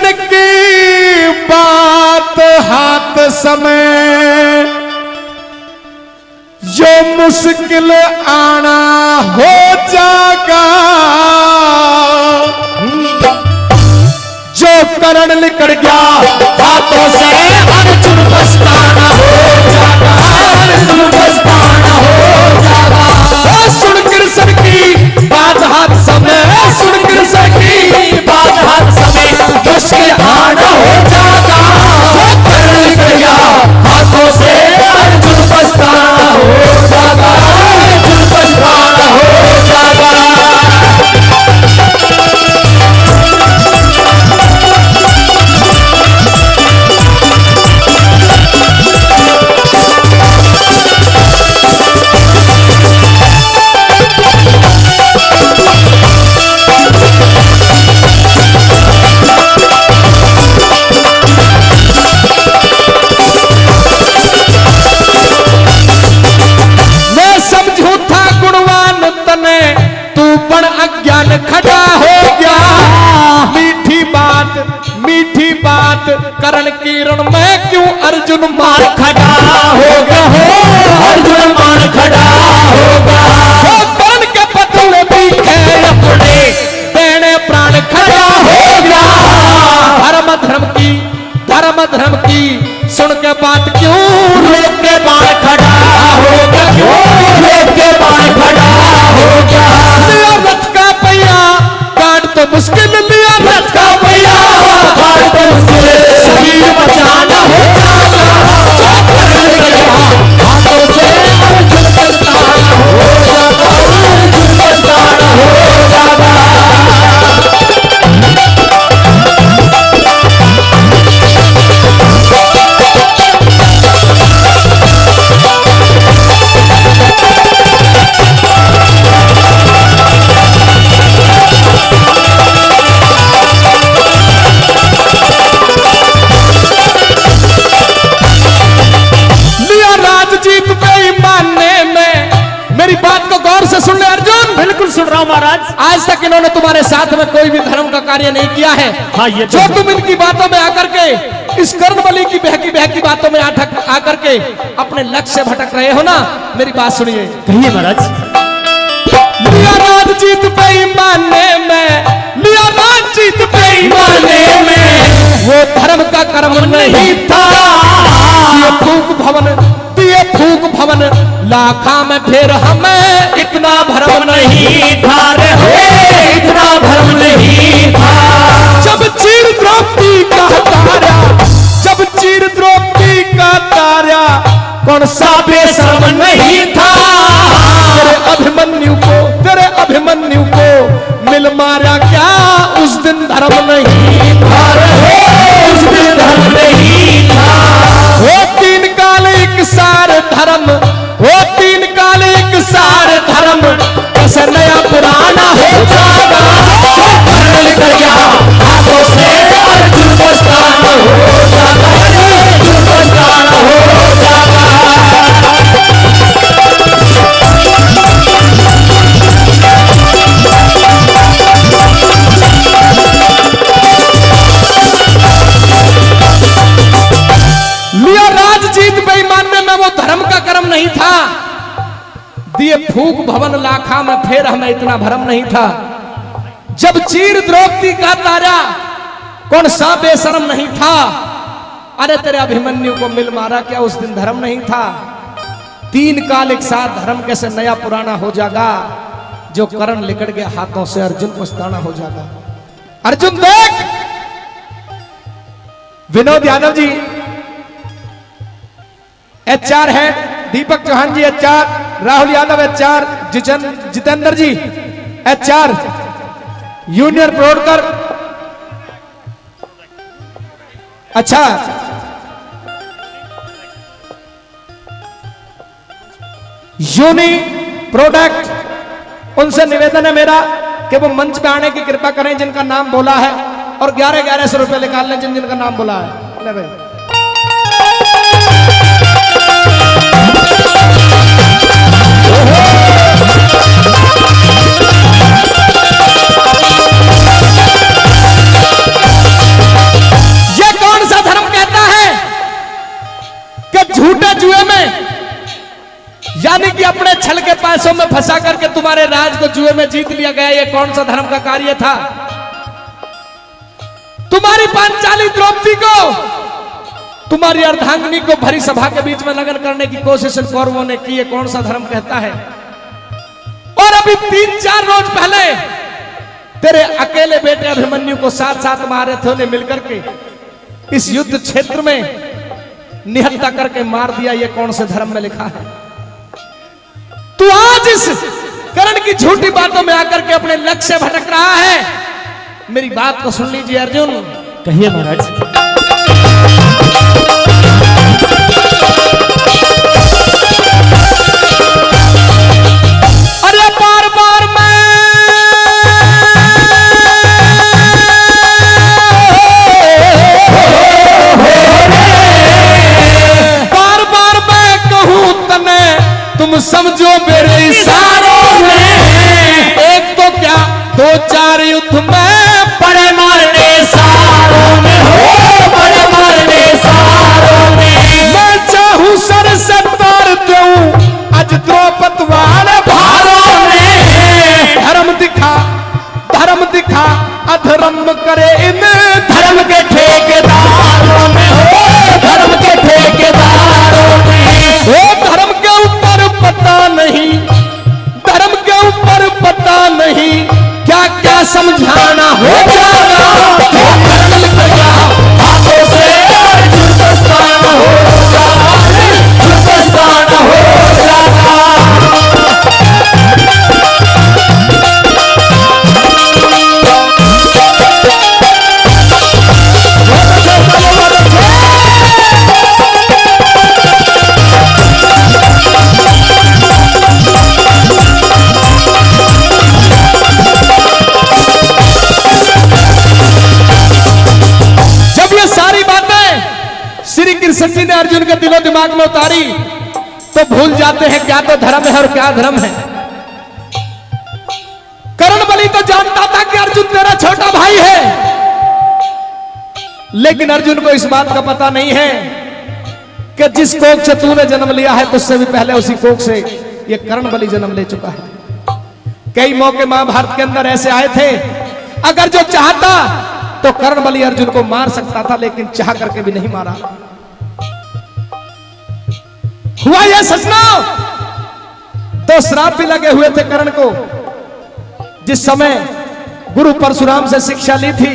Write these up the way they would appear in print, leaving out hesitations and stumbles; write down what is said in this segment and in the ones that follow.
किरण की बात हाथ समय जो मुश्किल आना हो जाएगा, जो करण निकल गया हाथों से अर्जुन पछताना हो जाएगा, अर्जुन पछताना हो जाएगा। सुन कृष्ण की बात हाथ समय, सुन कृष्ण की बात हाथ समय मुश्किल आना हो जाएगा, करण निकल गया हाथों से अर्जुन पछताना हो जाएगा, अर्जुन पछताना हो जाएगा। खड़ा हो गया मीठी बात करण किरण में क्यों अर्जुन मार खड़ा हो गया, हो अर्जुन मार खड़ा हो गया। करण के पतले भी है अपने देने प्राण खड़ा हो गया। धर्म की सुन के बात क्यों लोग के बाण खड़ा हो गया, क्यों लोग के बाण खड़ा हो गया। रथ का पहिया काट तो मुश्किल, लिया रथ का पहिया काट तो मुश्किल, शरीर बचाना हो जाएगा, हाथों से अर्जुन पछताना हो जाएगा, अर्जुन पछताना हो जाएगा। सुन ले अर्जुन। बिल्कुल सुन रहा हूं महाराज। आज तक इन्होंने तुम्हारे साथ में कोई भी धर्म का कार्य नहीं किया है। हाँ, ये जो तुम इनकी बातों में आकर के इस कर्णबली की बहकी बातों में आकर के अपने लक्ष्य से भटक रहे हो ना, मेरी बात सुनिए। कहिए महाराज। लिया राज जीत बेईमाने में, लिया राज जीत बेईमाने में, वो धर्म का कर्म नहीं था। ये फूक भवन लाखा में फिर हमें इतना भरम नहीं था रे, इतना भरम नहीं था। जब चीर द्रौपदी का तारा, जब चीर द्रौपदी का तारा कौन सा बेशर्म नहीं था। तेरे अभिमन्यु को मिल मारा क्या उस दिन धर्म नहीं था रे, उस दिन धर्म नहीं था। वो तीन काल एक सार धर्म, वो तीन काल एक सार धर्म कैसे नया पुराना हो जाएगा। निकल गया हाथों से अर्जुन पछताना हो जाएगा, अर्जुन पछताना हो जाएगा। लिया राज जीत बेईमानने में वो धर्म का कर्म नहीं था। दिए फूक भवन लाखा में फिर हमें इतना भरम नहीं था। जब चीर द्रौपदी का तारा कौन सा बेशरम नहीं था। अरे तेरे अभिमन्यु को मिल मारा क्या उस दिन धर्म नहीं था। तीन काल एक साथ धर्म कैसे नया पुराना हो जाएगा। जो करण लिकट गया हाथों से अर्जुन पछताना हो जाएगा। अर्जुन देख, विनोद यादव जी HR है, दीपक चौहान जी HR, राहुल यादव HR, जितेंद्र जी HR, यूनियन प्रोडकर, अच्छा यूनी प्रोडक्ट, उनसे निवेदन है मेरा कि वो मंच पे आने की कृपा करें जिनका नाम बोला है, और 1100 रुपए निकाल लें जिनका नाम बोला है। ले भाई। पैसों में फंसा करके तुम्हारे राज को जुए में जीत लिया गया, ये कौन सा धर्म का कार्य था? तुम्हारी पांचाली द्रौपदी को, तुम्हारी अर्धांगिनी को भरी सभा के बीच में लगन करने की कोशिश कौरवों ने की, ये कौन सा धर्म कहता है? और अभी 3-4 रोज पहले तेरे अकेले बेटे अभिमन्यु को साथ साथ महारथियों ने मिलकर के इस युद्ध क्षेत्र में निहत्था करके मार दिया, ये कौन से धर्म में लिखा है? तू आज इस कर्ण की झूठी बातों में आकर के अपने लक्ष्य से भटक रहा है। मेरी बात को सुन लीजिए अर्जुन। कहिए महाराज। अरे बार बार मैं कहूं तने तुम समझो मेरे इशारों में, एक तो क्या 2-4 युद्ध में पड़े मारने सारों में, हो पड़े मारने सारों में। मैं चाहूं सर से तोड़ दूं आज द्रौपद वाले भारों में। धर्म दिखा अधर्म करे इन धर्म के ठेकेदारों में, हो धर्म के ठेकेदारों में। हो धर्म के ऊपर पता नहीं, धर्म के ऊपर पता नहीं क्या क्या समझाना हो जाएगा। धर्म गया हाथों से हिंदुस्तान हो जाएगा, हिंदुस्तान हो जाएगा। कृष्ण जी ने अर्जुन के दिलो दिमाग में उतारी तो भूल जाते हैं क्या तो धर्म है और क्या धर्म है। कर्ण बलि तो जानता था कि अर्जुन तेरा छोटा भाई है, लेकिन अर्जुन को इस बात का पता नहीं है कि जिस कोख से तूने जन्म लिया है तुझसे भी पहले उसी कोख से ये कर्ण बलि जन्म ले चुका है। कई मौके महाभारत के अंदर ऐसे आए थे, अगर जो चाहता तो कर्ण बलि अर्जुन को मार सकता था, लेकिन चाह करके भी नहीं मारा। हुआ यह सजना, तो श्राप भी लगे हुए थे कर्ण को। जिस समय गुरु परशुराम से शिक्षा ली थी,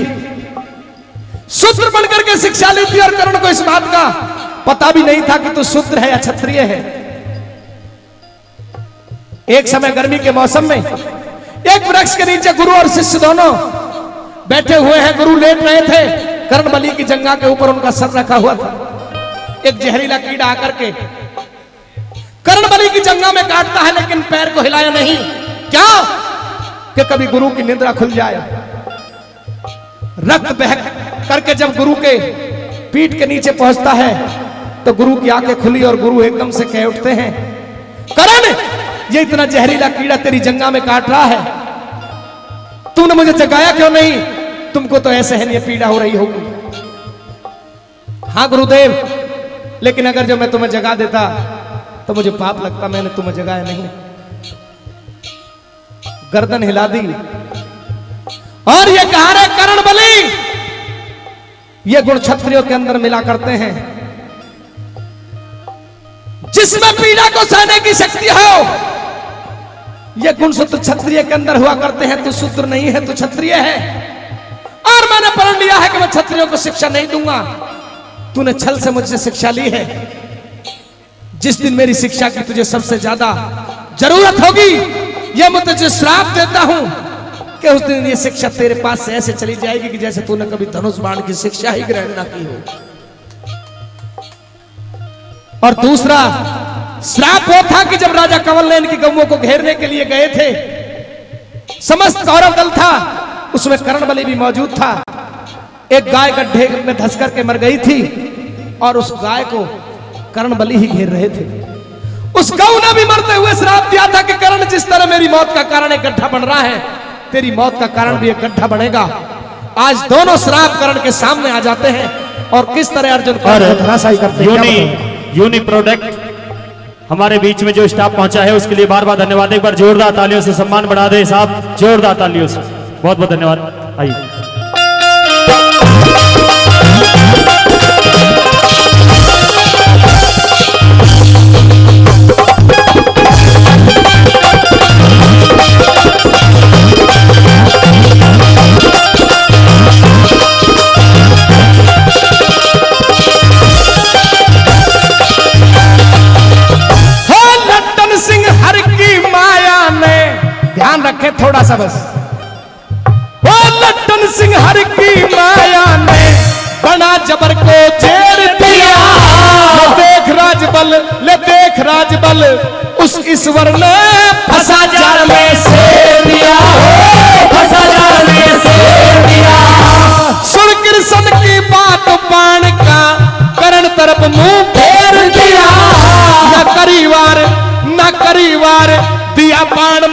शूद्र बनकर के शिक्षा ली थी, और कर्ण को इस बात का पता भी नहीं था कि तू शूद्र है या क्षत्रिय है। एक समय गर्मी के मौसम में एक वृक्ष के नीचे गुरु और शिष्य दोनों बैठे हुए हैं। गुरु लेट रहे थे, कर्ण बलि की जंघा के ऊपर उनका सर रखा हुआ था। एक जहरीला कीड़ा आकर के कर्ण बलि की जंघा में काटता है, लेकिन पैर को हिलाया नहीं। क्या कि कभी गुरु की निद्रा खुल जाए। रक्त बह करके जब गुरु के पीठ के नीचे पहुंचता है तो गुरु की आंखें खुली और गुरु एकदम से कह उठते हैं, कर्ण ये इतना जहरीला कीड़ा तेरी जंघा में काट रहा है, तूने मुझे जगाया क्यों नहीं? तुमको तो ऐसे है ये पीड़ा हो रही होगी। हाँ गुरुदेव, लेकिन अगर जो मैं तुम्हें जगा देता तो मुझे पाप लगता, मैंने तुम्हें जगाया नहीं। गर्दन हिला दी और ये कहा रे कर्ण बलि, ये गुण क्षत्रियों के अंदर मिला करते हैं। जिसमें पीड़ा को सहने की शक्ति हो, ये गुण सूत्र क्षत्रिय के अंदर हुआ करते हैं। तू शूद्र नहीं है, तू क्षत्रिय है। और मैंने प्रण लिया है कि मैं क्षत्रियों को शिक्षा नहीं दूंगा। तूने छल से मुझसे शिक्षा ली है। जिस दिन मेरी शिक्षा की तुझे सबसे ज्यादा जरूरत होगी, यह मैं तुझे श्राप देता हूं कि उस दिन ये शिक्षा तेरे पास से ऐसे चली जाएगी कि जैसे तूने कभी धनुष बाण की शिक्षा ही ग्रहण ना की हो। और दूसरा श्राप वो था कि जब राजा कंवलनयन की गौओं को घेरने के लिए गए थे, समस्त कौरव दल था, उसमें कर्ण बलि भी मौजूद था। एक गाय गड्ढे में धंस करके मर गई थी और उस गाय को कर्ण बलि ही घेर रहे थे। उस गौ ने भी मरते हुए श्राप दिया था कि कर्ण जिस तरह मेरी मौत का कारण एक गड्ढा बन रहा है, तेरी मौत का कारण भी एक गड्ढा बनेगा। आज दोनों श्राप कर्ण के सामने आ जाते हैं और किस तरह अर्जुन को धराशायी करते हैं। यूनि प्रोडक्ट हमारे बीच में जो स्टाफ पहुंचा है उसके लिए बार बार धन्यवाद। एक बार जोरदार तालियों से सम्मान बढ़ा दे साहब, जोरदार तालियों से, बहुत बहुत धन्यवाद। आइए रखे थोड़ा सा बस। वो लट्टन सिंह हर की माया ने बना जबर को जेर दिया। ले देख राजबल, ले देख राजबल, उस ईश्वर ने फंसा जाल में से दिया, फंसा जाल में से दिया। सुन कृष्ण की बात बाण का करण तरफ मुंह फेर दिया। न करीवार दिया बाण